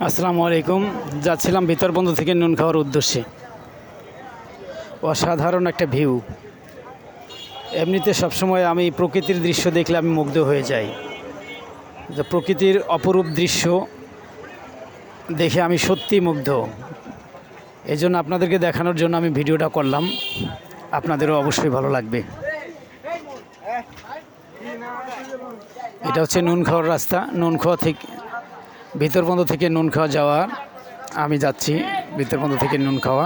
আসসালামু আলাইকুম। যাচ্ছিলাম ভিতরবন্দর থেকে নুন খাওয়ার উদ্দেশ্যে। অসাধারণ একটা ভিউ। এমনিতে সবসময় আমি প্রকৃতির দৃশ্য দেখলে আমি মুগ্ধ হয়ে যাই। যে প্রকৃতির অপরূপ দৃশ্য দেখে আমি সত্যি মুগ্ধ। এই জন্য আপনাদেরকে দেখানোর জন্য আমি ভিডিওটা করলাম। আপনাদেরও অবশ্যই ভালো লাগবে। এটা হচ্ছে নুন খাওয়ার রাস্তা। নুন খাওয়া থেকে ভিতরবন্দর থেকে নুন খাওয়া যাওয়ার আমি যাচ্ছি। ভিতরবন্দর থেকে নুন খাওয়া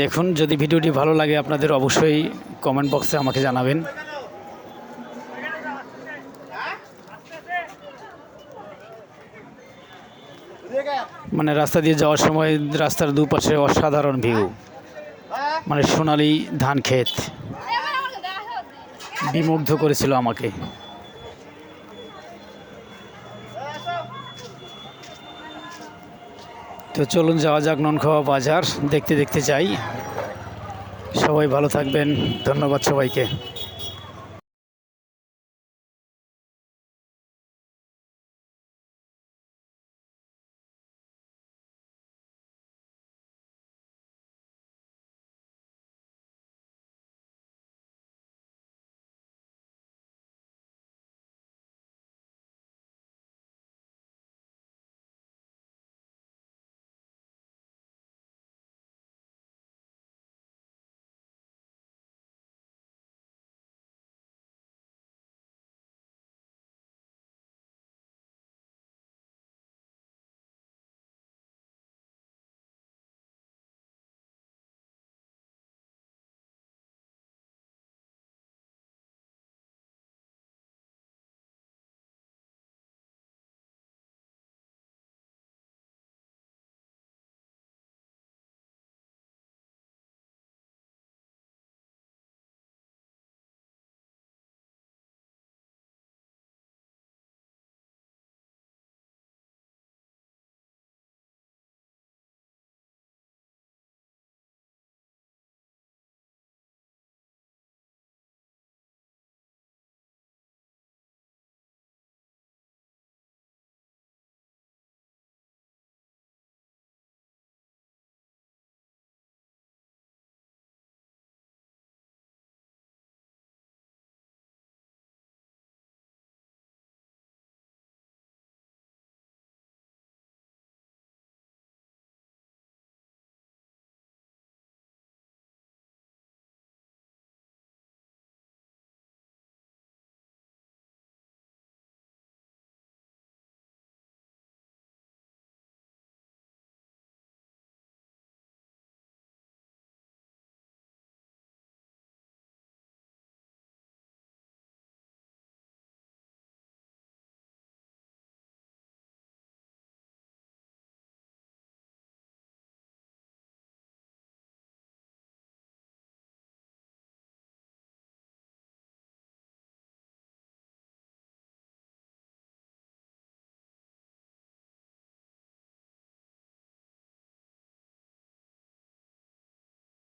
দেখুন। যদি ভিডিওটি ভালো লাগে আপনাদের অবশ্যই কমেন্ট বক্সে আমাকে জানাবেন। মানে রাস্তা দিয়ে যাওয়ার সময় রাস্তার দুপাশে অসাধারণ ভিউ, মানে সোনালি ধান ক্ষেত বিমুগ্ধ করেছিল আমাকে। তো চলুন যাওয়া যাক নুন খাওয়া বাজার। দেখতে দেখতে যাই। সবাই ভালো থাকবেন। ধন্যবাদ সবাইকে।